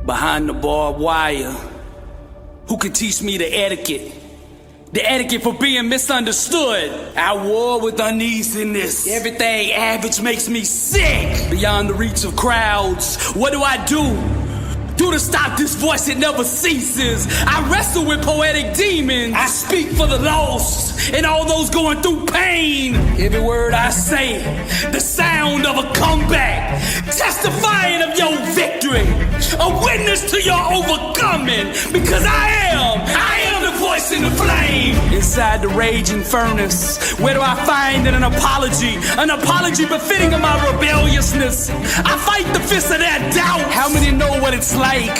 behind the barbed wire. Who can teach me the etiquette? The etiquette for being misunderstood. At war with uneasiness. Everything average makes me sick. Beyond the reach of crowds, what do I do? Do to stop this voice, it never ceases. I wrestle with poetic demons. I speak for the lost and all those going through pain. Every word I say, the sound of a comeback, testifying of your victory, a witness to your overcoming. Because I am the voice in the flame. Inside the raging furnace, where do I find an apology? An apology befitting of my rebelliousness. I fight the fist of that doubt. How many know what it's like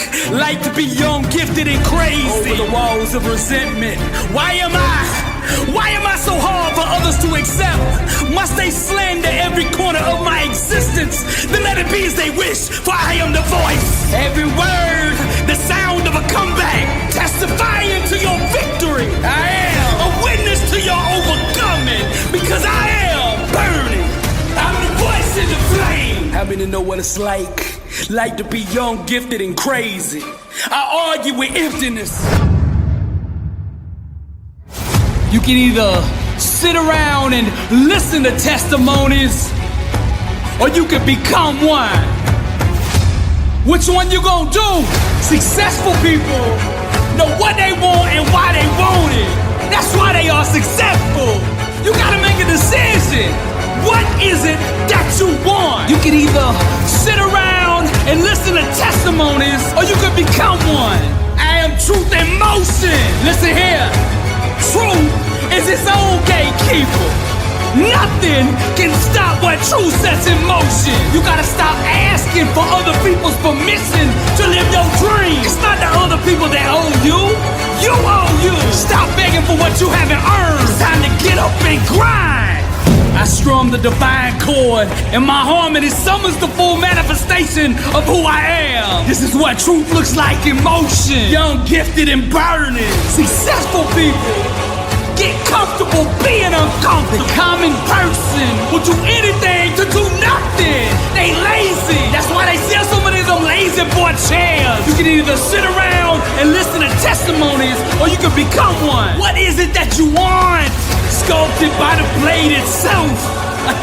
to be young, gifted, and crazy? Over the walls of resentment. Why am I so hard for others to accept? Must they slander every corner of my existence? Then let it be as they wish, for I am the voice. Every word, the sound of a comeback, testifying to your victory. I am a witness to your overcoming, because I am burning. I'm the voice in the flame. Happy to know what it's like to be young, gifted, and crazy. I argue with emptiness. You can either sit around and listen to testimonies, or you can become one. Which one you gonna do? Successful people know what they want and why they want it. That's why they are successful. You gotta make a decision. What is it that you want? You can either sit around and listen to testimonies, or you can become one. I am truth in motion. Listen here. Truth is its own gatekeeper. Nothing can stop what truth sets in motion. You gotta stop asking for other people's permission to live your dream. It's not the other people that owe you. You owe you. Stop begging for what you haven't earned. It's time to get up and grind. I strum the divine chord, and my harmony summons the full manifestation of who I am. This is what truth looks like in motion. Young, gifted, and burning. Successful people get comfortable being uncomfortable. The common person will do anything to do nothing. They lazy. That's why they sell so many of them lazy boy chairs. You can either sit around and listen to testimonies, or you can become one. What is it that you want? Sculpted by the blade itself.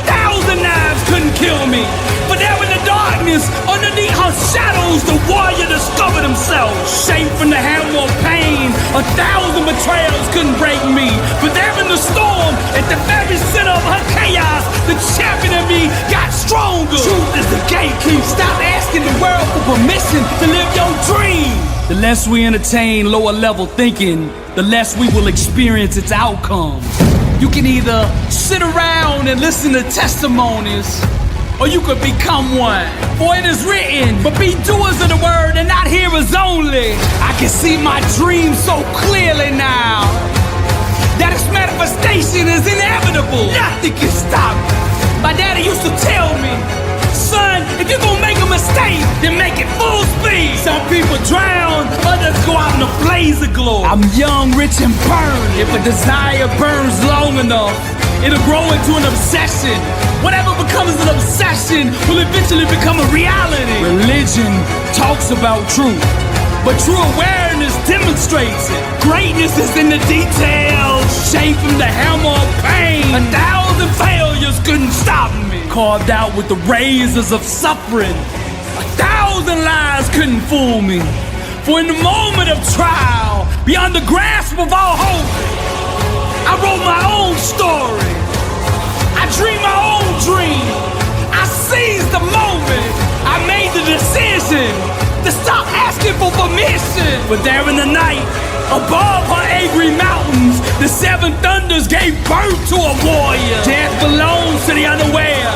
1,000 knives couldn't kill me. But there in the darkness, underneath her shadows, the warrior discovered himself. Shaped from the hammer of pain, 1,000 betrayals couldn't break me. But there in the storm, at the very center of her chaos, the champion in me got stronger. Truth is the gatekeeper. Stop asking the world for permission to live your dream. The less we entertain lower level thinking, the less we will experience its outcome. You can either sit around and listen to testimonies, or you could become one. For it is written, but be doers of the word and not hearers only. I can see my dream so clearly now that its manifestation is inevitable. Nothing can stop me. My daddy used to tell me, son, if you're gonna make a mistake, then make it full speed. Some people drown, others go out in a blaze of glory. I'm young, rich, and burned. If a desire burns long enough, it'll grow into an obsession. Whatever becomes an obsession will eventually become a reality. Religion talks about truth, but true awareness demonstrates it. Greatness is in the details, shaped from the hammer of pain. 1,000 failures couldn't stop me. Carved out with the razors of suffering. 1,000 lies couldn't fool me. For in the moment of trial, beyond the grasp of all hope, I wrote my own story. I dreamed my own dream. I seized the moment. I made the decision to stop asking for permission. But there in the night, above her angry mountains, the seven thunders gave birth to a warrior. Death belongs to the unaware.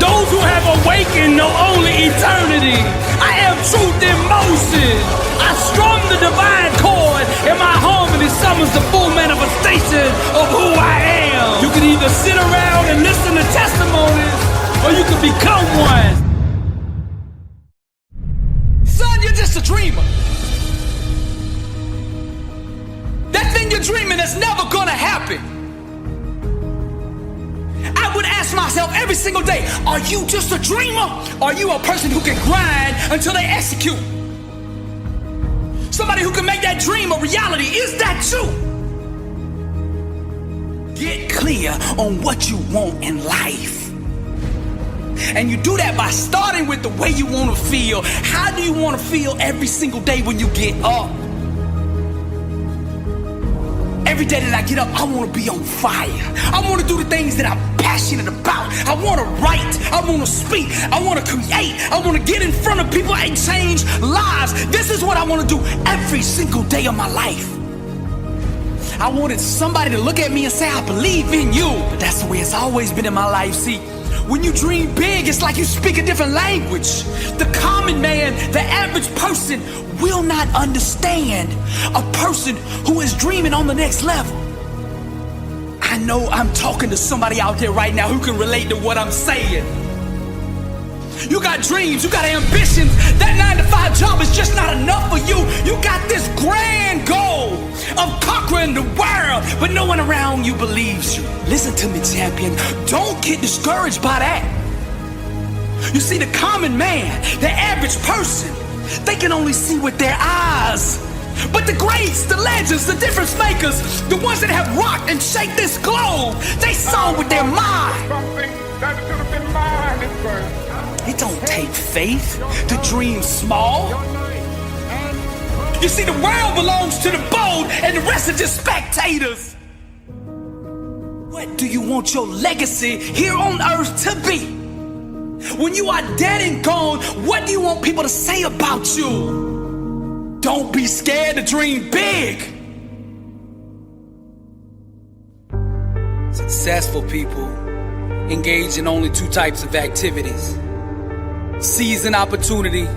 Those who have awakened know only eternity. I am truth in motion. I strum the divine chord, and my harmony summons the full manifestation of who I am. You can either sit around and listen to testimonies, or you can become one. Son, you're just a dreamer. That thing you're dreaming is never gonna happen. I would ask myself every single day, are you just a dreamer? Or are you a person who can grind until they execute? Somebody who can make that dream a reality. Is that you? Get clear on what you want in life. And you do that by starting with the way you want to feel. How do you want to feel every single day when you get up? Every day that I get up, I want to be on fire. I want to do the things that I'm passionate about. I want to write. I want to speak. I want to create. I want to get in front of people and change lives. This is what I want to do every single day of my life. I wanted somebody to look at me and say, I believe in you. But that's the way it's always been in my life. See, when you dream big, it's like you speak a different language. The common man, the average person, will not understand a person who is dreaming on the next level. I know I'm talking to somebody out there right now who can relate to what I'm saying. You got dreams, you got ambitions. That 9-to-5 job is just not enough for you. You got this grand goal of conquering the world, but no one around you believes you. Listen to me, champion. Don't get discouraged by that. You see, the common man, the average person, they can only see with their eyes. But the greats, the legends, the difference makers, the ones that have rocked and shake this globe, they saw with their mind. It don't take faith to dream small. You see, the world belongs to the bold and the rest are just spectators. What do you want your legacy here on earth to be? When you are dead and gone, what do you want people to say about you? Don't be scared to dream big. Successful people engage in only 2 types of activities: seizing opportunity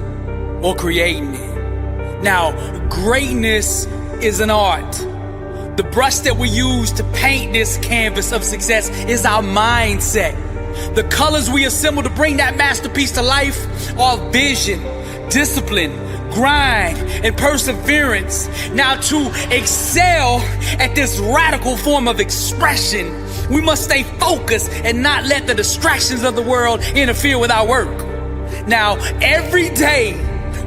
or creating it. Now, greatness is an art. The brush that we use to paint this canvas of success is our mindset. The colors we assemble to bring that masterpiece to life are vision, discipline, grind, and perseverance. Now, to excel at this radical form of expression, we must stay focused and not let the distractions of the world interfere with our work. Now, every day,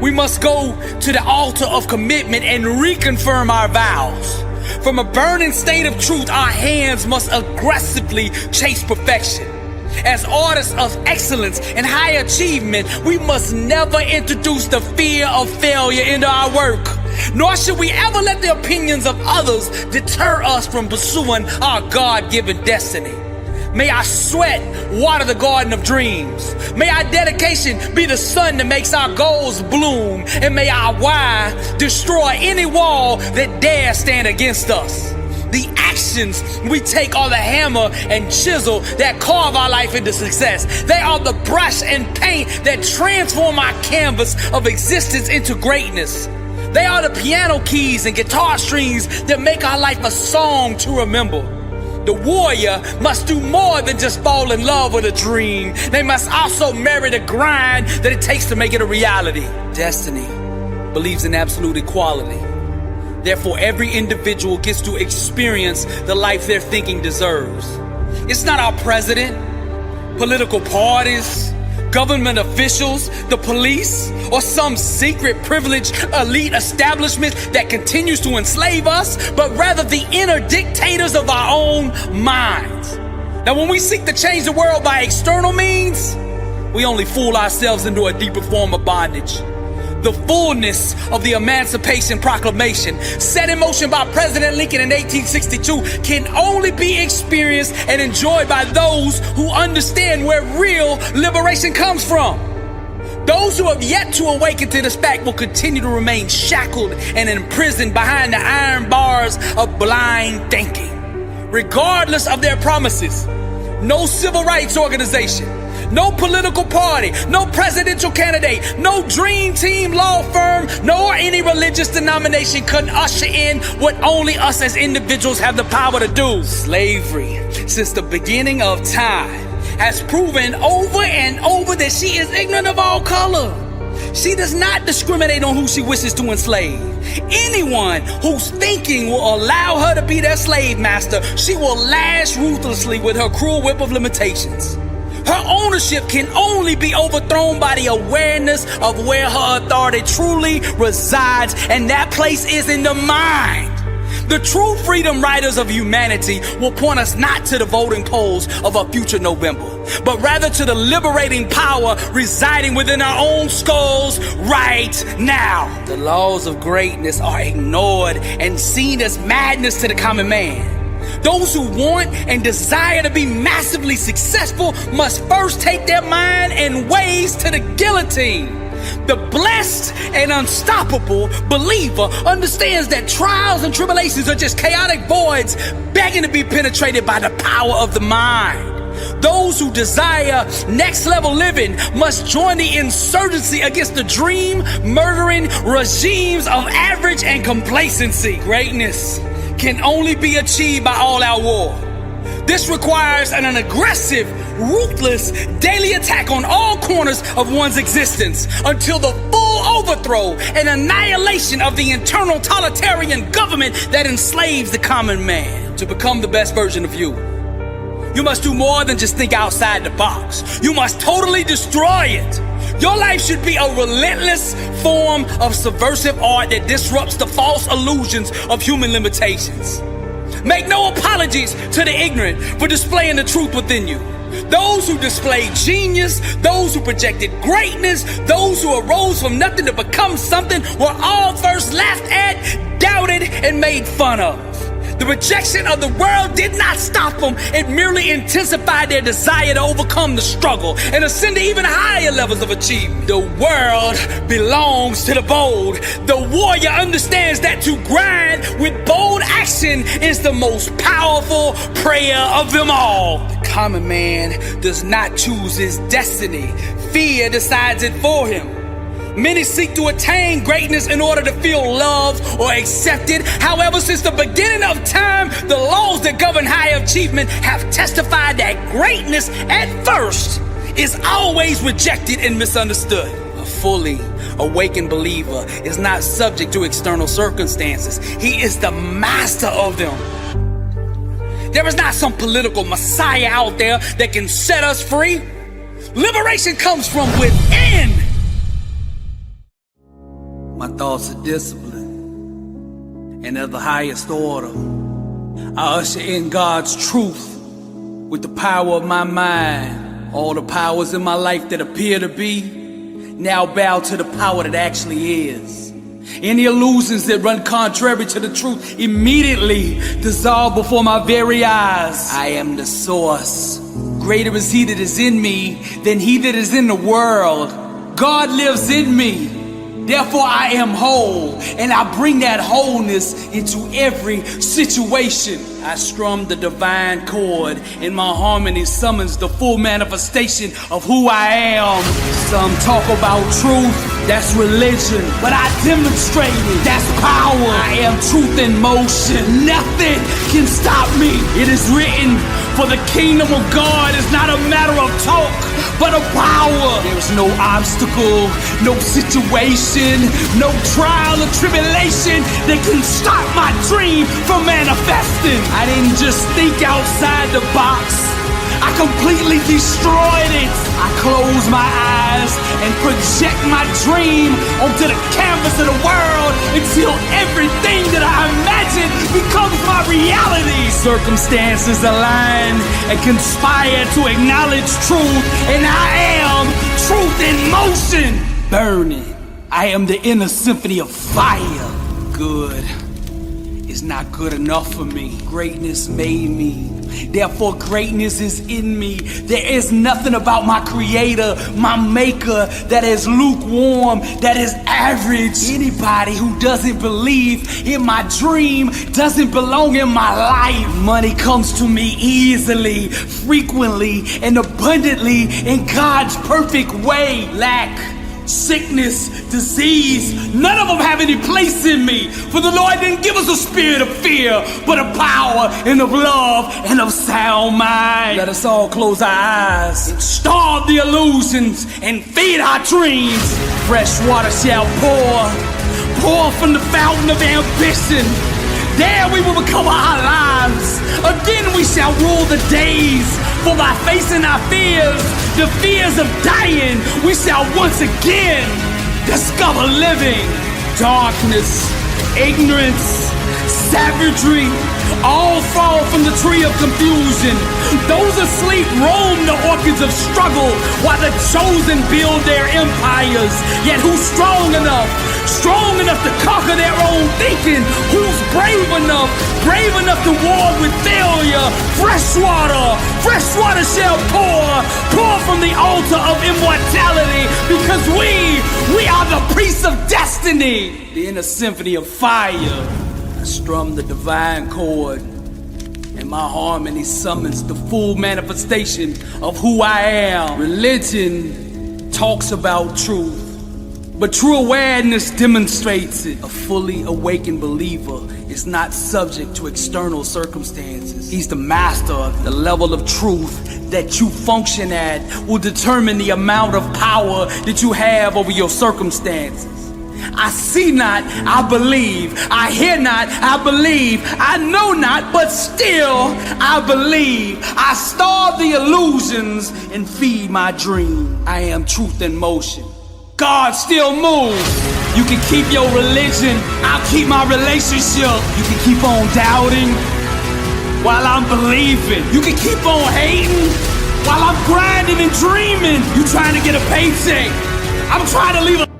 we must go to the altar of commitment and reconfirm our vows. From a burning state of truth, our hands must aggressively chase perfection. As artists of excellence and high achievement, we must never introduce the fear of failure into our work. Nor should we ever let the opinions of others deter us from pursuing our God-given destiny. May our sweat water the garden of dreams. May our dedication be the sun that makes our goals bloom. And may our why destroy any wall that dares stand against us. The actions we take are the hammer and chisel that carve our life into success. They are the brush and paint that transform our canvas of existence into greatness. They are the piano keys and guitar strings that make our life a song to remember. The warrior must do more than just fall in love with a dream. They must also marry the grind that it takes to make it a reality. Destiny believes in absolute equality. Therefore, every individual gets to experience the life their thinking deserves. It's not our president, political parties, government officials, the police, or some secret privileged elite establishment that continues to enslave us, but rather the inner dictators of our own minds. Now, when we seek to change the world by external means, we only fool ourselves into a deeper form of bondage. The fullness of the Emancipation Proclamation, set in motion by President Lincoln in 1862, can only be experienced and enjoyed by those who understand where real liberation comes from. Those who have yet to awaken to this fact will continue to remain shackled and imprisoned behind the iron bars of blind thinking. Regardless of their promises, no civil rights organization, no political party, no presidential candidate, no dream team law firm, nor any religious denomination can usher in what only us as individuals have the power to do. Slavery, since the beginning of time, has proven over and over that she is ignorant of all color. She does not discriminate on who she wishes to enslave. Anyone whose thinking will allow her to be their slave master, she will lash ruthlessly with her cruel whip of limitations. Her ownership can only be overthrown by the awareness of where her authority truly resides, and that place is in the mind. The true freedom riders of humanity will point us not to the voting polls of a future November, but rather to the liberating power residing within our own skulls right now. The laws of greatness are ignored and seen as madness to the common man. Those who want and desire to be massively successful must first take their mind and ways to the guillotine. The blessed and unstoppable believer understands that trials and tribulations are just chaotic voids begging to be penetrated by the power of the mind. Those who desire next level living must join the insurgency against the dream murdering regimes of average and complacency. Greatness can only be achieved by all-out war. This requires an aggressive, ruthless daily attack on all corners of one's existence until the full overthrow and annihilation of the internal totalitarian government that enslaves the common man. To become the best version of you, you must do more than just think outside the box. You must totally destroy it. Your life should be a relentless form of subversive art that disrupts the false illusions of human limitations. Make no apologies to the ignorant for displaying the truth within you. Those who displayed genius, those who projected greatness, those who arose from nothing to become something were all first laughed at, doubted, and made fun of. The rejection of the world did not stop them. It merely intensified their desire to overcome the struggle and ascend to even higher levels of achievement. The world belongs to the bold. The warrior understands that to grind with bold action is the most powerful prayer of them all. The common man does not choose his destiny. Fear decides it for him. Many seek to attain greatness in order to feel loved or accepted. However, since the beginning of time, the laws that govern high achievement have testified that greatness at first is always rejected and misunderstood. A fully awakened believer is not subject to external circumstances. He is the master of them. There is not some political messiah out there that can set us free. Liberation comes from within. My thoughts are discipline, and of the highest order. I usher in God's truth with the power of my mind. All the powers in my life that appear to be now bow to the power that actually is. Any illusions that run contrary to the truth immediately dissolve before my very eyes. I am the source. Greater is He that is in me than he that is in the world. God lives in me. Therefore I am whole, and I bring that wholeness into every situation. I strum the divine chord, and my harmony summons the full manifestation of who I am. Some talk about truth, that's religion, but I demonstrate it, that's power. I am truth in motion, nothing can stop me. It is written, for the kingdom of God is not a matter of talk, but of power. There's no obstacle, no situation, no trial or tribulation that can stop my dream from manifesting. I didn't just think outside the box, I completely destroyed it. I close my eyes and project my dream onto the canvas of the world until everything that I imagine becomes my reality. Circumstances align and conspire to acknowledge truth, and I am truth in motion. Burning, I am the inner symphony of fire. Good is not good enough for me. Greatness made me. Therefore, greatness is in me. There is nothing about my creator, my maker, that is lukewarm, that is average. Anybody who doesn't believe in my dream doesn't belong in my life. Money comes to me easily, frequently, and abundantly in God's perfect way. Lack, sickness, disease, none of them have any place in me. For the Lord didn't give us a spirit of fear, but of power and of love and of sound mind. Let us all close our eyes and starve the illusions and feed our dreams. Fresh water shall pour from the fountain of ambition. There we will recover our lives. Again we shall rule the days. For by facing our fears, the fears of dying, we shall once again discover living. Darkness, ignorance, savagery, all fall from the tree of confusion. Those asleep roam the orchards of struggle, while the chosen build their empires. Yet who's strong enough to conquer their own thinking? Who's brave enough to war with failure? Fresh water shall pour from the altar of immortality, because we are the priests of destiny. The inner symphony of fire. I strum the divine chord, and my harmony summons the full manifestation of who I am. Religion talks about truth, but true awareness demonstrates it. A fully awakened believer is not subject to external circumstances. He's the master of the level of truth that you function at will determine the amount of power that you have over your circumstances. I see not, I believe. I hear not, I believe. I know not, but still I believe. I starve the illusions and feed my dream. I am truth in motion. God still moves. You can keep your religion, I'll keep my relationship. You can keep on doubting while I'm believing. You can keep on hating while I'm grinding and dreaming. You trying to get a paycheck, I'm trying to leave a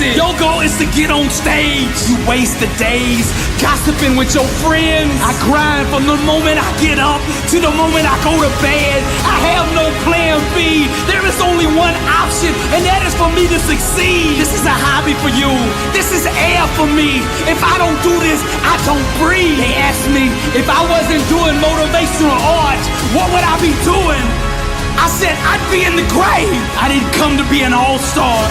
Your goal is to get on stage. You waste the days gossiping with your friends. I grind from the moment I get up to the moment I go to bed. I have no plan B. There is only one option, and that is for me to succeed. This is a hobby for you. This is air for me. If I don't do this, I don't breathe. They asked me if I wasn't doing motivational art, what would I be doing? I said I'd be in the grave. I didn't come to be an all-star.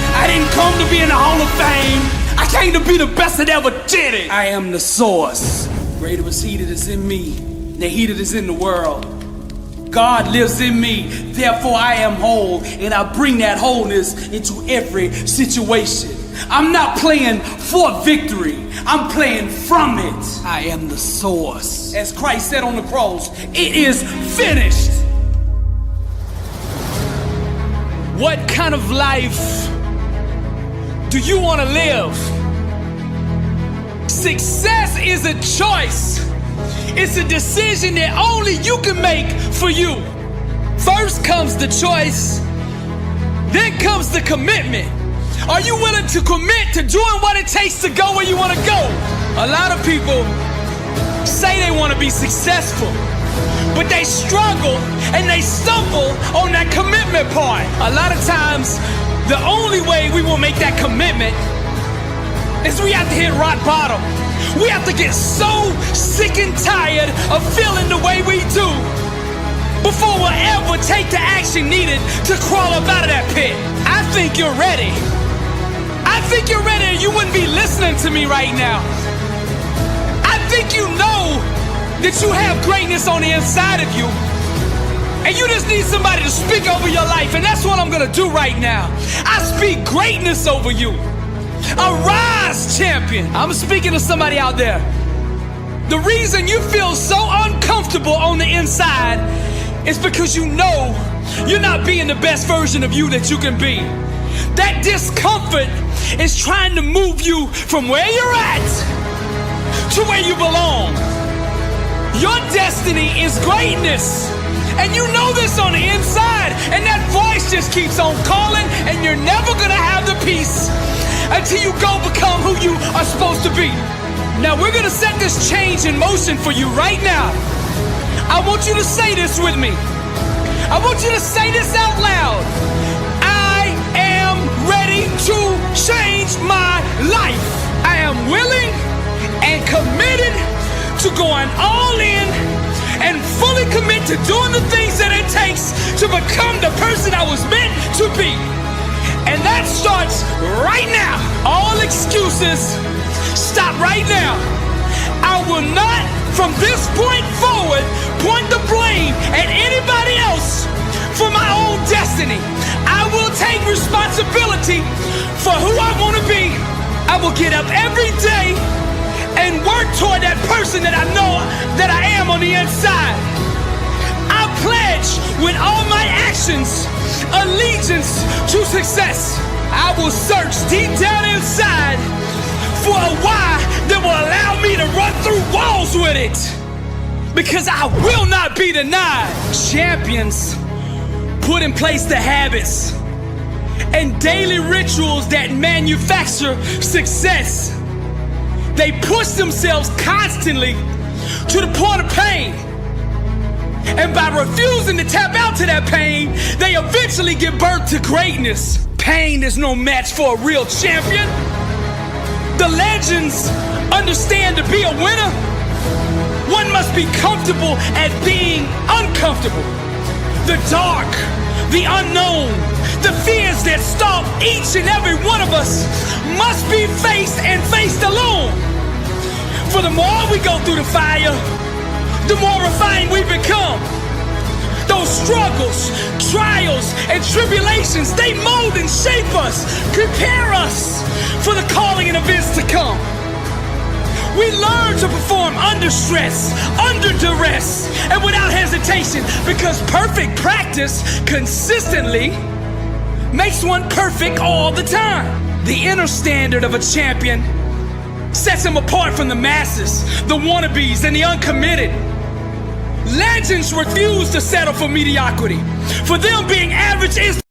I didn't come to be in the Hall of Fame. I came to be the best that ever did it. I am the source. Greater is He that is in me than he that is in the world. God lives in me, therefore I am whole, and I bring that wholeness into every situation. I'm not playing for victory, I'm playing from it. I am the source. As Christ said on the cross, it is finished. What kind of life do you want to live? Success is a choice. It's a decision that only you can make for you. First comes the choice, then comes the commitment. Are you willing to commit to doing what it takes to go where you want to go? A lot of people say they want to be successful, but they struggle and they stumble on that commitment part. A lot of times, the only way we will make that commitment is we have to hit rock bottom. We have to get so sick and tired of feeling the way we do before we'll ever take the action needed to crawl up out of that pit. I think you're ready. I think you're ready, and you wouldn't be listening to me right now. I think you know that you have greatness on the inside of you, and you just need somebody to speak over your life, and that's what I'm gonna do right now. I speak greatness over you. Arise, champion. I'm speaking to somebody out there. The reason you feel so uncomfortable on the inside is because you know you're not being the best version of you that you can be. That discomfort is trying to move you from where you're at to where you belong. Your destiny is greatness. And you know this on the inside. And that voice just keeps on calling, and you're never gonna have the peace until you go become who you are supposed to be. Now we're gonna set this change in motion for you right now. I want you to say this with me. I want you to say this out loud. I am ready to change my life. I am willing and committed to going all in and fully commit to doing the things that it takes to become the person I was meant to be. And that starts right now. All excuses, stop right now. I will not, from this point forward, point the blame at anybody else for my own destiny. I will take responsibility for who I want to be. I will get up every day and work toward that person that I know that I am on the inside. I pledge with all my actions allegiance to success. I will search deep down inside for a why that will allow me to run through walls with it, because I will not be denied. Champions put in place the habits and daily rituals that manufacture success. They push themselves constantly to the point of pain. And by refusing to tap out to that pain, they eventually give birth to greatness. Pain is no match for a real champion. The legends understand to be a winner, one must be comfortable at being uncomfortable. The dark, the unknown, the fears that stalk each and every one of us must be faced and faced alone. For the more we go through the fire, the more refined we become. Those struggles, trials, and tribulations, they mold and shape us, prepare us for the calling and events to come. We learn to perform under stress, under duress, and without hesitation, because perfect practice consistently makes one perfect all the time. The inner standard of a champion sets him apart from the masses, the wannabes, and the uncommitted. Legends refuse to settle for mediocrity. For them, being average is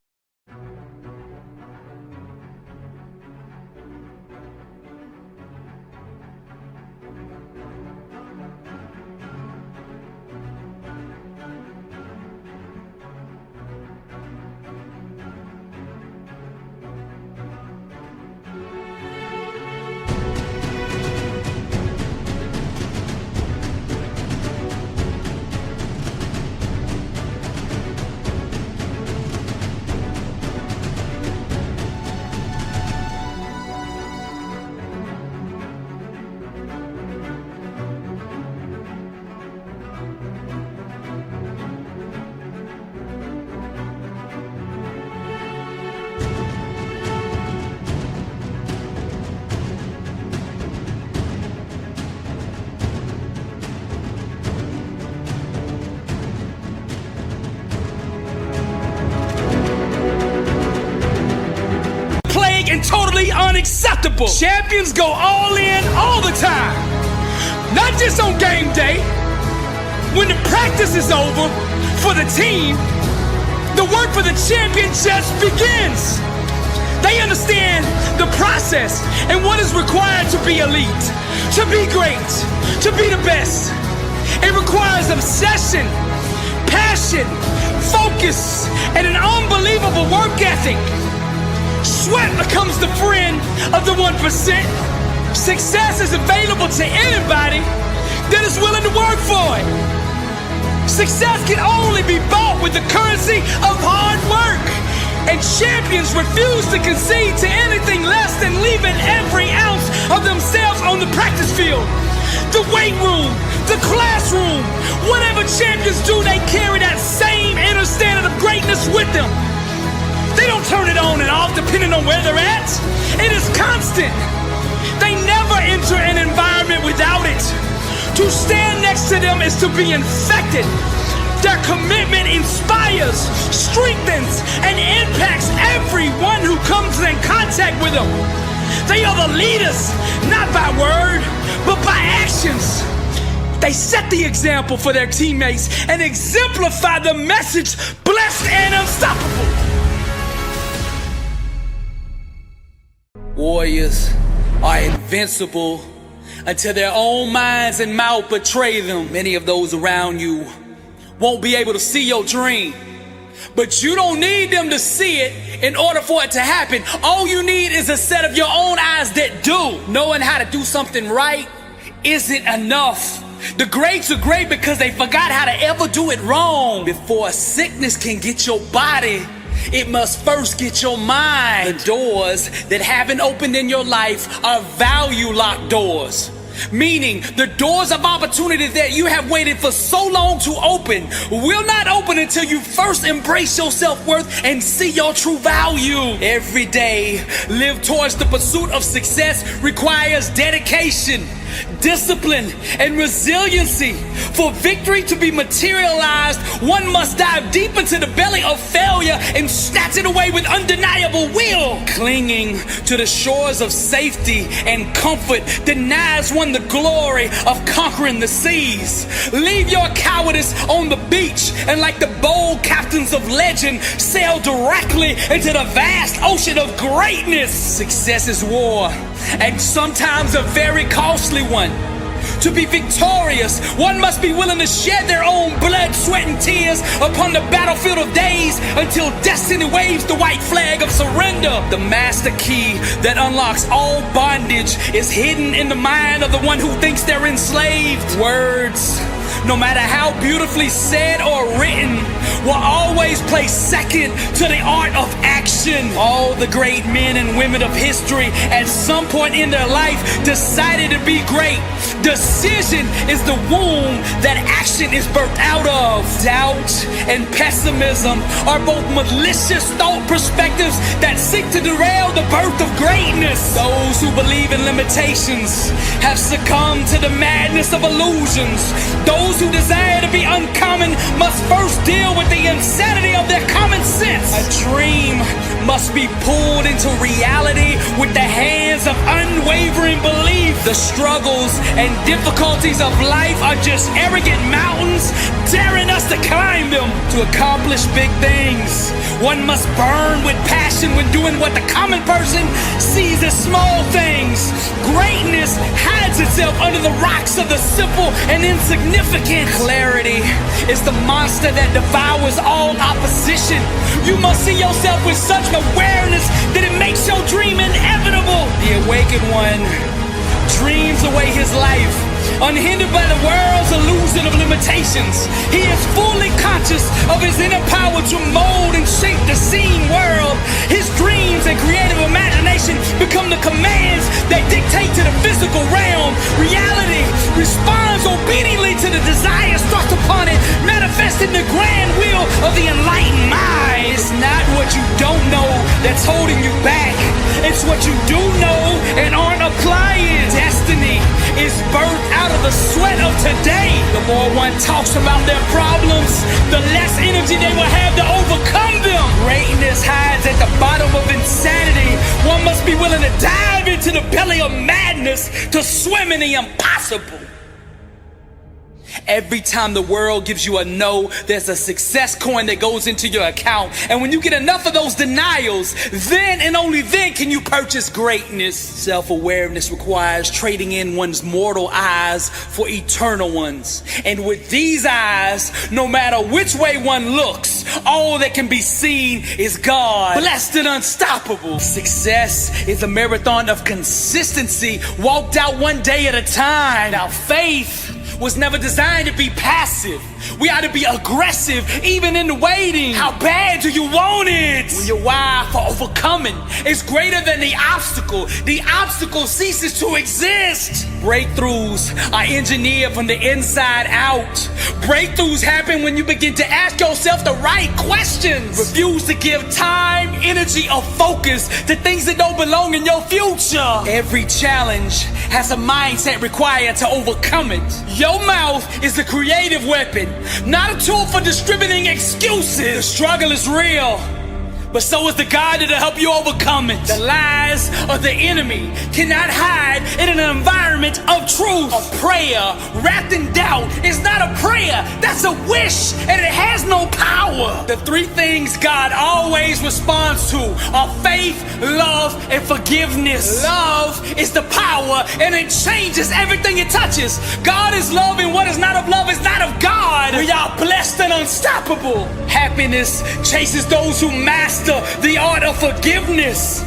and totally unacceptable. Champions go all in all the time. Not just on game day. When the practice is over for the team, the work for the champion just begins. They understand the process and what is required to be elite, to be great, to be the best. It requires obsession, passion, focus, and an unbelievable work ethic. Sweat becomes the friend of the 1%. Success is available to anybody that is willing to work for it. Success can only be bought with the currency of hard work. And champions refuse to concede to anything less than leaving every ounce of themselves on the practice field. The weight room, the classroom, whatever champions do, they carry that same inner standard of greatness with them. They don't turn it on and off depending on where they're at. It is constant. They never enter an environment without it. To stand next to them is to be infected. Their commitment inspires, strengthens, and impacts everyone who comes in contact with them. They are the leaders, not by word, but by actions. They set the example for their teammates and exemplify the message, blessed and unstoppable. Warriors are invincible until their own minds and mouth betray them. Many of those around you won't be able to see your dream, but you don't need them to see it in order for it to happen. All you need is a set of your own eyes that do. Knowing how to do something right isn't enough. The greats are great because they forgot how to ever do it wrong. Before sickness can get your body, it must first get your mind. The doors that haven't opened in your life are value locked doors. Meaning the doors of opportunity that you have waited for so long to open will not open until you first embrace your self-worth and see your true value. Every day, live towards the pursuit of success requires dedication, discipline, and resiliency. For victory to be materialized, one must dive deep into the belly of failure and snatch it away with undeniable will. Clinging to the shores of safety and comfort denies one the glory of conquering the seas. Leave your cowardice on the beach and, like the bold captains of legend, sail directly into the vast ocean of greatness. Success is war, and sometimes a very costly one. To be victorious, one must be willing to shed their own blood, sweat, and tears upon the battlefield of days until destiny waves the white flag of surrender. The master key that unlocks all bondage is hidden in the mind of the one who thinks they're enslaved. Words, no matter how beautifully said or written, will always place second to the art of action. All the great men and women of history at some point in their life decided to be great. Decision is the womb that action is birthed out of. Doubt and pessimism are both malicious thought perspectives that seek to derail the birth of greatness. Those who believe in limitations have succumbed to the madness of illusions. Those who desire to be uncommon must first deal with the insanity of their common sense. A dream must be pulled into reality with the hands of unwavering belief. The struggles and difficulties of life are just arrogant mountains daring us to climb them. To accomplish big things, one must burn with passion when doing what the common person sees as small things. Greatness hides itself under the rocks of the simple and insignificant. Clarity is the monster that devours all opposition. You must see yourself with such awareness that it makes your dream inevitable. The awakened one dreams away his life, unhindered by the world's illusion of limitations. He is fully conscious of his inner power to mold and shape the seen world. His dreams and creative imagination become the commands that dictate to the physical realm. Reality responds obediently to the desires thrust upon it, manifesting the grand will of the enlightened mind. It's not what you don't know that's holding you back. It's what you do know and aren't applying. Destiny is birthed out of the sweat of today. The more one talks about their problems, the less energy they will have to overcome them. Greatness hides at the bottom of insanity. One must be willing to dive into the belly of madness to swim in the impossible. Every time the world gives you a no, there's a success coin that goes into your account. And when you get enough of those denials, then and only then can you purchase greatness. Self-awareness requires trading in one's mortal eyes for eternal ones. And with these eyes, no matter which way one looks, all that can be seen is God, blessed and unstoppable. Success is a marathon of consistency, walked out one day at a time. Now, faith was never designed to be passive. We ought to be aggressive, even in the waiting. How bad do you want it? When your why for overcoming is greater than the obstacle ceases to exist. Breakthroughs are engineered from the inside out. Breakthroughs happen when you begin to ask yourself the right questions. Refuse to give time, energy, or focus to things that don't belong in your future. Every challenge has a mindset required to overcome it. Your mouth is a creative weapon, not a tool for distributing excuses. The struggle is real, but so is the God that'll help you overcome it. The lies of the enemy cannot hide in an environment of truth. A prayer wrapped in doubt is not a prayer, that's a wish, and it has no power. The three things God always responds to are faith, love, and forgiveness. Love is the power, and it changes everything it touches. God is love, and what is not of love is not of God. We are blessed and unstoppable. Happiness chases those who master the art of forgiveness.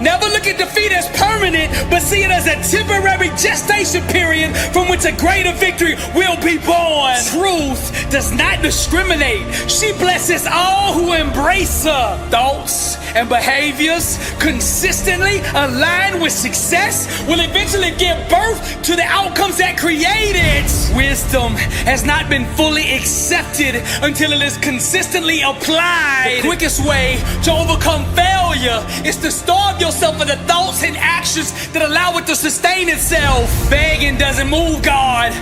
Never look at defeat as permanent, but see it as a temporary gestation period from which a greater victory will be born. Truth does not discriminate. She blesses all who embrace her. Thoughts and behaviors consistently aligned with success will eventually give birth to the outcomes that create it. Wisdom has not been fully accepted until it is consistently applied. The quickest way to overcome failure is to starve yourself of the thoughts and actions that allow it to sustain itself. Begging doesn't move God.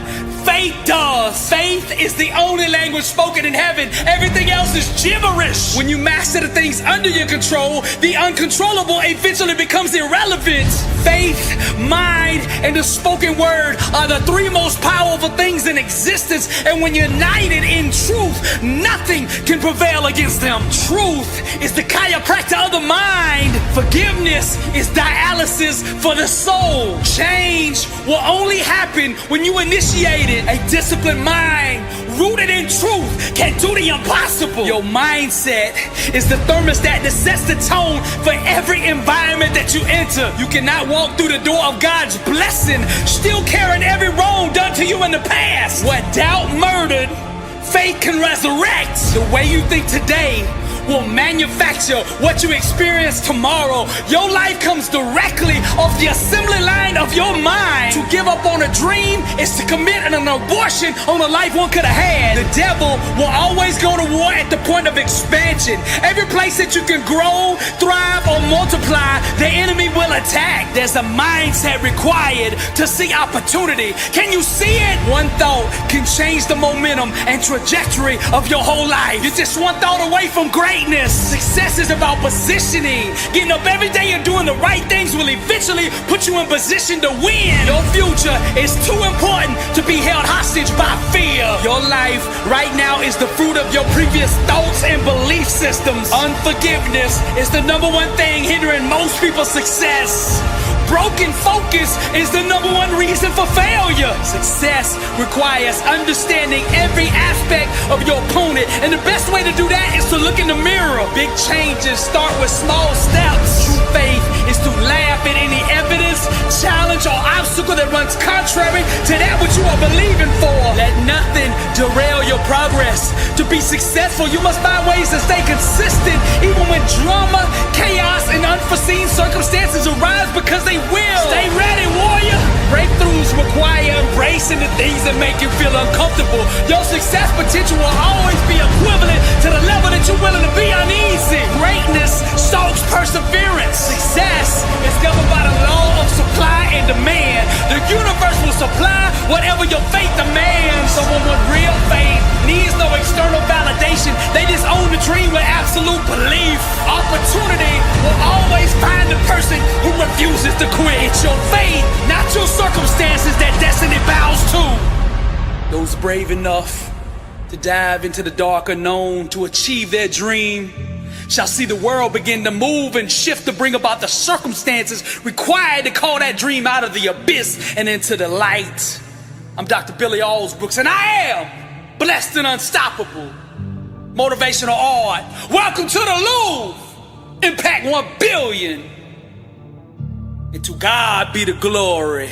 Faith does. Faith is the only language spoken in heaven. Everything else is gibberish. When you master the things under your control, the uncontrollable eventually becomes irrelevant. Faith, mind, and the spoken word are the three most powerful things in existence, and when united in truth, nothing can prevail against them. Truth is the chiropractor of the mind. Forgiveness is dialysis for the soul. Change will only happen when you initiate it. A disciplined mind rooted in truth can do the impossible. Your mindset is the thermostat that sets the tone for every environment that you enter. You cannot walk through the door of God's blessing still carrying every wrong done to you in the past. What doubt murdered, faith can resurrect. The way you think today will manufacture what you experience tomorrow. Your life comes directly off the assembly line of your mind. To give up on a dream is to commit an abortion on a life one could have had. The devil will always go to war at the point of expansion. Every place that you can grow, thrive, or multiply, the enemy will attack. There's a mindset required to see opportunity. Can you see it? One thought can change the momentum and trajectory of your whole life. You're just one thought away from greatness. Success is about positioning. Getting up every day and doing the right things will eventually put you in position to win. Your future is too important to be held hostage by fear. Your life right now is the fruit of your previous thoughts and belief systems. Unforgiveness is the number one thing hindering most people's success. Broken focus is the number one reason for failure. Success requires understanding every aspect of your opponent, and the best way to do that is to look in the mirror. Big changes start with small steps. True faith is to laugh at any evidence, challenge, or obstacle that runs contrary to that which you are believing for. Let nothing derail your progress. To be successful, you must find ways to stay consistent, even when drama, chaos, and unforeseen circumstances arise, because they will. Stay ready, warrior. Breakthroughs require embracing the things that make you feel uncomfortable. Your success potential will always be equivalent to the level that you're willing to be uneasy. Greatness stokes perseverance. Success is governed by the law of supply and demand. The universe will supply whatever your faith demands. Someone with real faith needs no external validation. They just own the dream with absolute belief. Opportunity will always find the person who refuses to quit. It's your faith, not your circumstances, that destiny bows to. Those brave enough to dive into the dark unknown to achieve their dream shall see the world begin to move and shift to bring about the circumstances required to call that dream out of the abyss and into the light. I'm Dr. Billy Alsbrooks, and I am blessed and unstoppable. Motivational art. Welcome to the Louvre. Impact 1 billion. And to God be the glory.